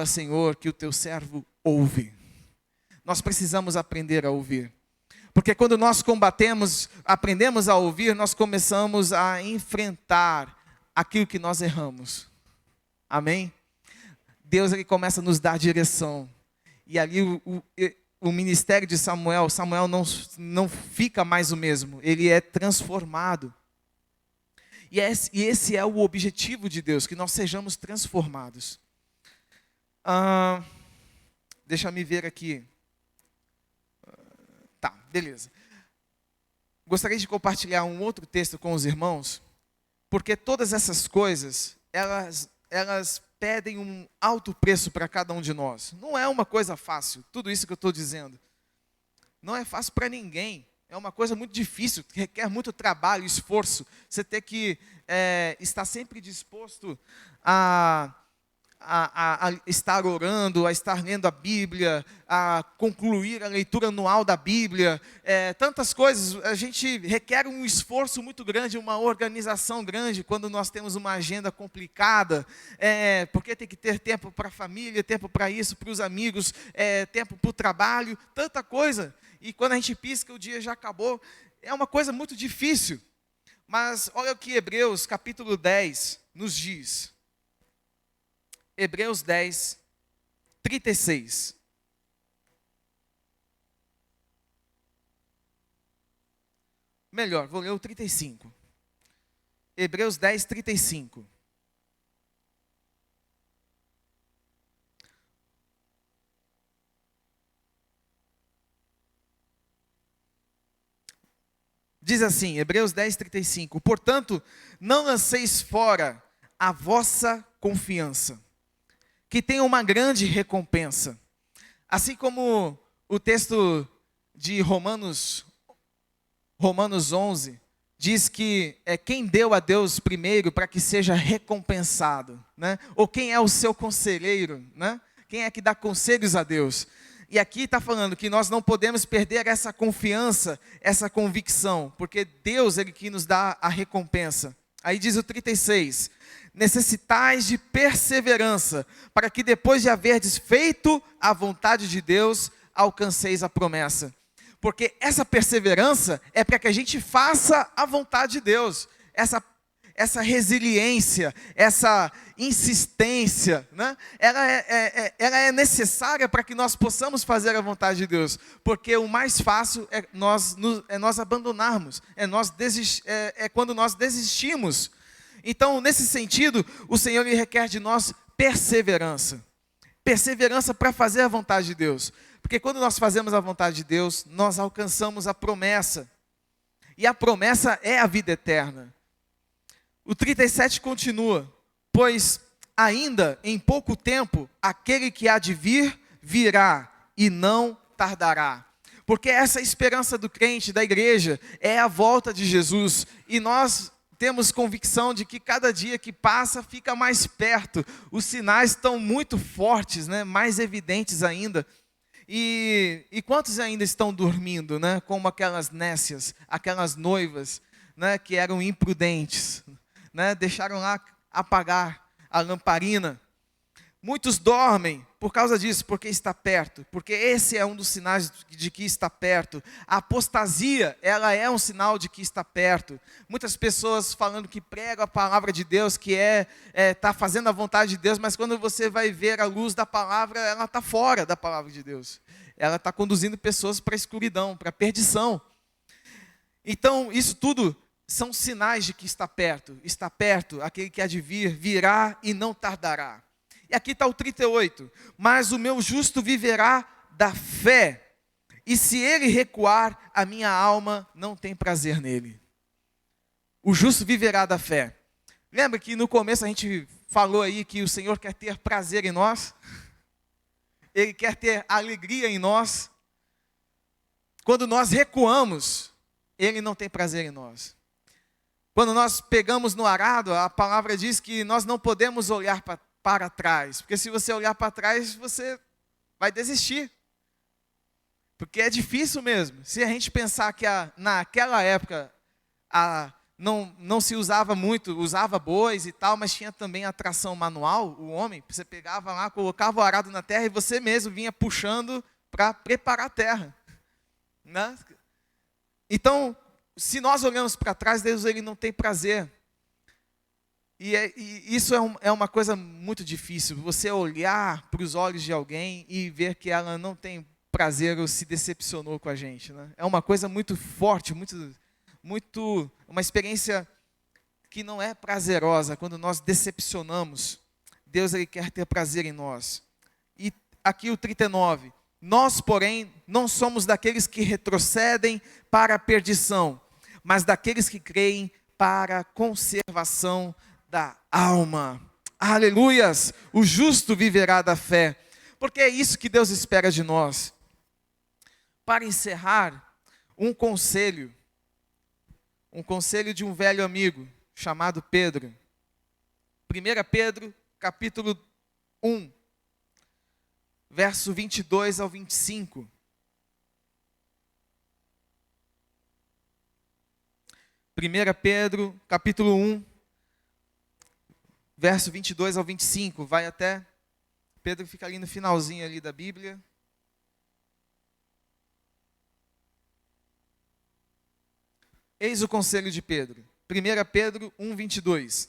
Senhor, que o teu servo ouve. Nós precisamos aprender a ouvir. Porque quando nós aprendemos a ouvir, nós começamos a enfrentar aquilo que nós erramos. Amém? Deus ele começa a nos dar direção. E ali o ministério de Samuel não fica mais o mesmo, ele é transformado. E esse é o objetivo de Deus, que nós sejamos transformados. Deixa eu ver aqui. Tá, beleza. Gostaria de compartilhar um outro texto com os irmãos, porque todas essas coisas, elas pedem um alto preço para cada um de nós. Não é uma coisa fácil, tudo isso que eu estou dizendo. Não é fácil para ninguém. É uma coisa muito difícil, que requer muito trabalho, esforço. Você tem que estar sempre disposto a a estar orando, a estar lendo a Bíblia, a concluir a leitura anual da Bíblia, tantas coisas. A gente requer um esforço muito grande, uma organização grande, quando nós temos uma agenda complicada, porque tem que ter tempo para a família, tempo para isso, para os amigos, tempo para o trabalho, tanta coisa. E quando a gente pisca, o dia já acabou. É uma coisa muito difícil. Mas olha o que Hebreus capítulo 10 nos diz. Hebreus 10, 36. Melhor, vou ler o 35. Hebreus 10, 35. Diz assim, Hebreus 10, 35. Portanto, não lanceis fora a vossa confiança, que tem uma grande recompensa. Assim como o texto de Romanos 11, diz que quem deu a Deus primeiro para que seja recompensado, né? Ou quem é o seu conselheiro, né? Quem é que dá conselhos a Deus? E aqui está falando que nós não podemos perder essa confiança, essa convicção, porque Deus, Ele que nos dá a recompensa. Aí diz o 36, necessitais de perseverança, para que depois de haverdes feito a vontade de Deus, alcanceis a promessa. Porque essa perseverança é para que a gente faça a vontade de Deus. Essa resiliência, essa insistência, né? Ela é necessária para que nós possamos fazer a vontade de Deus. Porque o mais fácil é nós abandonarmos, é quando nós desistimos. Então, nesse sentido, o Senhor ele requer de nós perseverança. Perseverança para fazer a vontade de Deus. Porque quando nós fazemos a vontade de Deus, nós alcançamos a promessa. E a promessa é a vida eterna. O 37 continua, pois ainda em pouco tempo, aquele que há de vir, virá e não tardará. Porque essa esperança do crente, da igreja, é a volta de Jesus. E nós temos convicção de que cada dia que passa fica mais perto. Os sinais estão muito fortes, né? Mais evidentes ainda. E quantos ainda estão dormindo, né? Como aquelas nécias, aquelas noivas, né? Que eram imprudentes, né? Deixaram lá apagar a lamparina. Muitos dormem por causa disso, porque está perto, porque esse é um dos sinais de que está perto. A apostasia, ela é um sinal de que está perto. Muitas pessoas falando que pregam a palavra de Deus, que está fazendo a vontade de Deus, mas quando você vai ver a luz da palavra, ela está fora da palavra de Deus. Ela está conduzindo pessoas para a escuridão, para a perdição. Então, isso tudo são sinais de que está perto, aquele que há de vir, virá e não tardará. E aqui está o 38, mas o meu justo viverá da fé, e se ele recuar, a minha alma não tem prazer nele. O justo viverá da fé. Lembra que no começo a gente falou aí que o Senhor quer ter prazer em nós? Ele quer ter alegria em nós. Quando nós recuamos, ele não tem prazer em nós. Quando nós pegamos no arado, a palavra diz que nós não podemos olhar para trás, porque se você olhar para trás, você vai desistir, porque é difícil mesmo. Se a gente pensar que naquela época não se usava muito, usava bois e tal, mas tinha também a tração manual, o homem, você pegava lá, colocava o arado na terra e você mesmo vinha puxando para preparar a terra, né? Então, se nós olhamos para trás, Deus ele não tem prazer. E isso é uma coisa muito difícil, você olhar para os olhos de alguém e ver que ela não tem prazer ou se decepcionou com a gente, né? É uma coisa muito forte, uma experiência que não é prazerosa quando nós decepcionamos. Deus ele quer ter prazer em nós. E aqui o 39, nós porém não somos daqueles que retrocedem para a perdição, mas daqueles que creem para a conservação da alma. Aleluias! O justo viverá da fé, porque é isso que Deus espera de nós. Para encerrar, um conselho de um velho amigo chamado Pedro. 1 Pedro, capítulo 1, verso 22 ao 25. 1 Pedro, capítulo 1, verso 22 ao 25. Vai até... Pedro fica ali no finalzinho ali da Bíblia. Eis o conselho de Pedro. 1 Pedro 1, 22.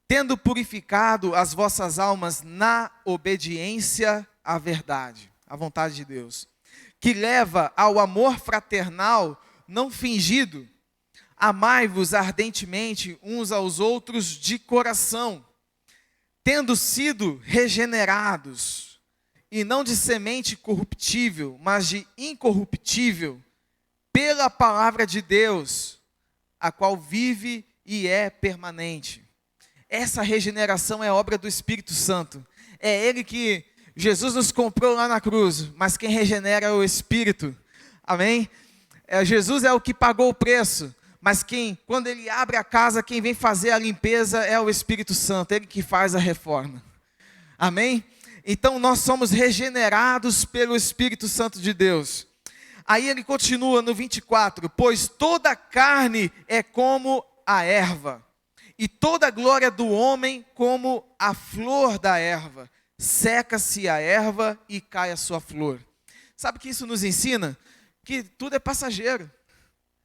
Tendo purificado as vossas almas na obediência à verdade, à vontade de Deus, que leva ao amor fraternal não fingido, amai-vos ardentemente uns aos outros de coração, tendo sido regenerados, e não de semente corruptível, mas de incorruptível, pela palavra de Deus, a qual vive e é permanente. Essa regeneração é obra do Espírito Santo. É Ele que Jesus nos comprou lá na cruz, mas quem regenera é o Espírito. Amém? Jesus é o que pagou o preço, mas quando Ele abre a casa, quem vem fazer a limpeza é o Espírito Santo, Ele que faz a reforma. Amém? Então nós somos regenerados pelo Espírito Santo de Deus. Aí ele continua no 24, pois toda a carne é como a erva, e toda a glória do homem como a flor da erva. Seca-se a erva e cai a sua flor. Sabe o que isso nos ensina? Que tudo é passageiro.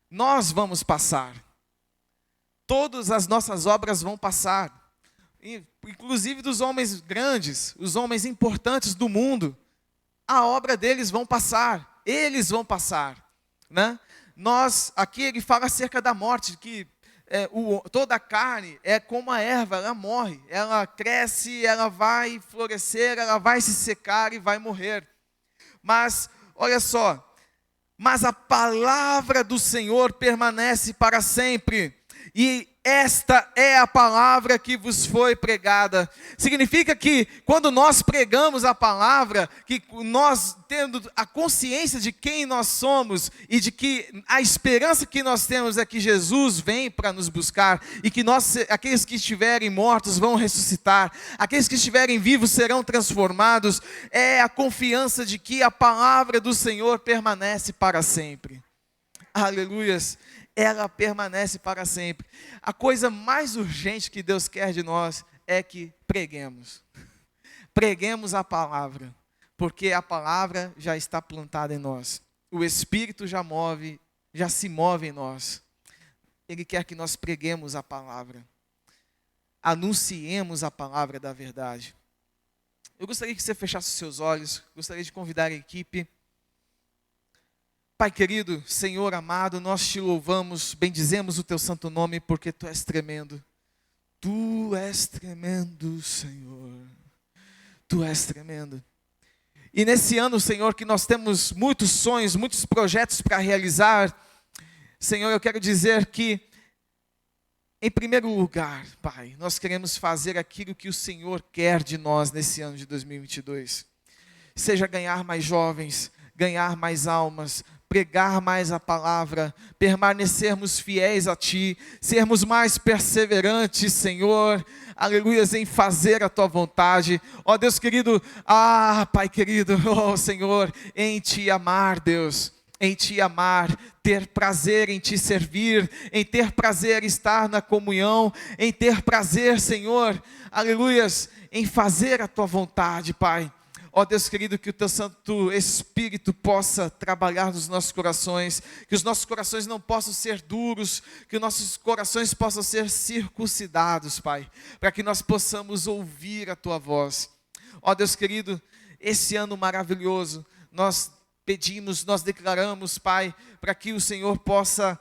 Nós vamos passar. Todas as nossas obras vão passar. Inclusive dos homens grandes, os homens importantes do mundo. A obra deles vão passar. Eles vão passar, né? Aqui ele fala acerca da morte, que toda a carne é como a erva, ela morre, ela cresce, ela vai florescer, ela vai se secar e vai morrer. Mas, olha só, mas a palavra do Senhor permanece para sempre, e esta é a palavra que vos foi pregada. Significa que quando nós pregamos a palavra, que nós tendo a consciência de quem nós somos e de que a esperança que nós temos é que Jesus vem para nos buscar e que aqueles que estiverem mortos vão ressuscitar, aqueles que estiverem vivos serão transformados, é a confiança de que a palavra do Senhor permanece para sempre. Aleluias. Ela permanece para sempre. A coisa mais urgente que Deus quer de nós é que preguemos. Preguemos a palavra, porque a palavra já está plantada em nós. O Espírito já se move em nós. Ele quer que nós preguemos a palavra. Anunciemos a palavra da verdade. Eu gostaria que você fechasse os seus olhos, gostaria de convidar a equipe. Pai querido, Senhor amado, nós te louvamos, bendizemos o teu santo nome, porque tu és tremendo. Tu és tremendo, Senhor. Tu és tremendo. E nesse ano, Senhor, que nós temos muitos sonhos, muitos projetos para realizar, Senhor, eu quero dizer que, em primeiro lugar, Pai, nós queremos fazer aquilo que o Senhor quer de nós nesse ano de 2022. Seja ganhar mais jovens, ganhar mais almas, pregar mais a palavra, permanecermos fiéis a Ti, sermos mais perseverantes, Senhor, aleluias, em fazer a Tua vontade, ó Deus querido, Pai querido, ó Senhor, em Te amar, Deus, em Te amar, ter prazer em Te servir, em ter prazer em estar na comunhão, em ter prazer, Senhor, aleluias, em fazer a Tua vontade, Pai. Ó Deus querido, que o Teu Santo Espírito possa trabalhar nos nossos corações, que os nossos corações não possam ser duros, que os nossos corações possam ser circuncidados, Pai, para que nós possamos ouvir a Tua voz. Ó Deus querido, esse ano maravilhoso, nós pedimos, nós declaramos, Pai, para que o Senhor possa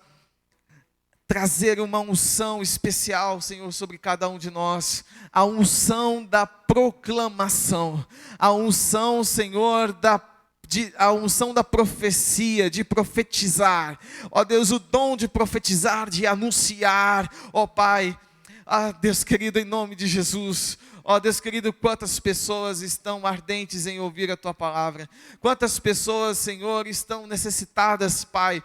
trazer uma unção especial, Senhor, sobre cada um de nós, a unção da proclamação, a unção, Senhor, a unção da profecia, de profetizar, ó Deus, o dom de profetizar, de anunciar, ó Pai, Deus querido, em nome de Jesus, ó Deus querido, quantas pessoas estão ardentes em ouvir a Tua palavra, quantas pessoas, Senhor, estão necessitadas, Pai,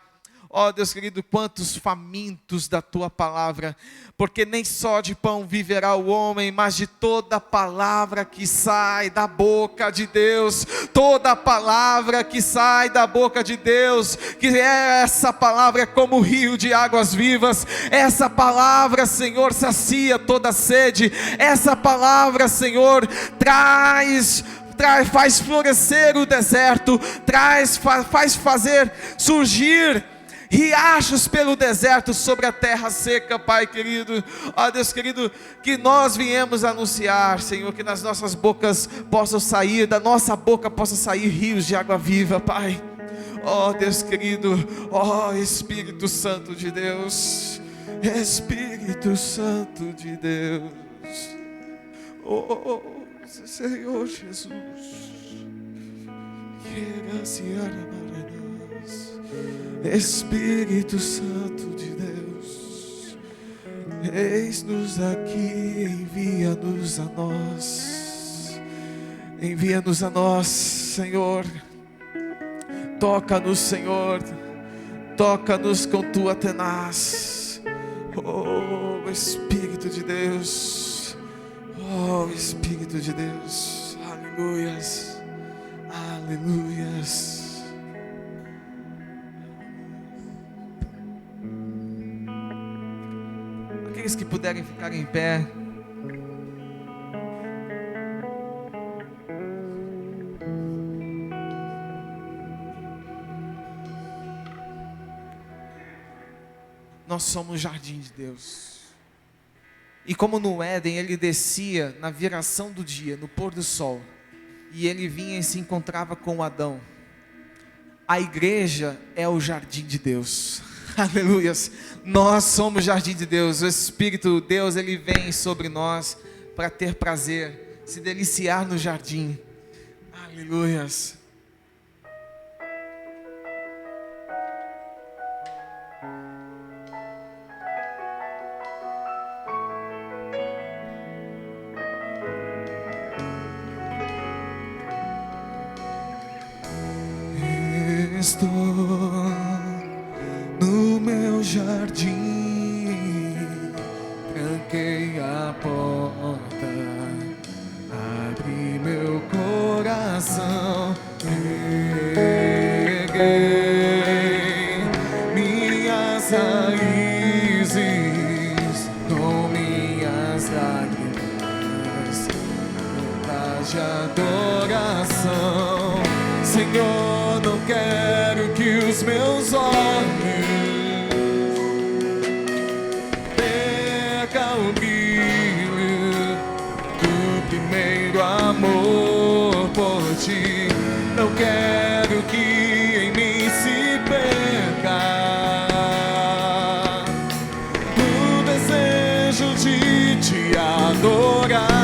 Ó Deus querido, quantos famintos da tua palavra, porque nem só de pão viverá o homem, mas de toda palavra que sai da boca de Deus, toda palavra que sai da boca de Deus, que essa palavra é como um rio de águas vivas, essa palavra, Senhor, sacia toda sede, essa palavra, Senhor, faz florescer o deserto, faz fazer surgir riachos pelo deserto sobre a terra seca, Pai querido. Ó Deus querido, que nós viemos anunciar, Senhor, que nas nossas bocas possam sair, da nossa boca possam sair rios de água viva, Pai. Ó Deus querido, ó Espírito Santo de Deus, Espírito Santo de Deus, ó Senhor Jesus, Espírito Santo de Deus, eis-nos aqui, envia-nos a nós, Senhor, toca-nos, Senhor, toca-nos com tua tenaz, oh Espírito de Deus, oh Espírito de Deus, aleluias, aleluias. Aqueles que puderem ficar em pé. Nós somos o jardim de Deus. E como no Éden ele descia na viração do dia, no pôr do sol, e ele vinha e se encontrava com Adão, a igreja é o jardim de Deus. Aleluias, nós somos o jardim de Deus. O Espírito de Deus, ele vem sobre nós para ter prazer, se deliciar no jardim. Aleluias. Estou no meu jardim, tranquei a porta, abri meu coração, peguei minhas raízes com minhas lágrimas, cantas de adoração, Senhor, não quero que os meus olhos percam o brilho do primeiro amor por ti. Não quero que em mim se perca o desejo de te adorar.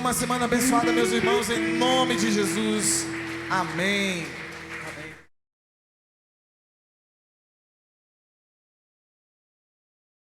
uma semana abençoada, meus irmãos, em nome de Jesus. Amém.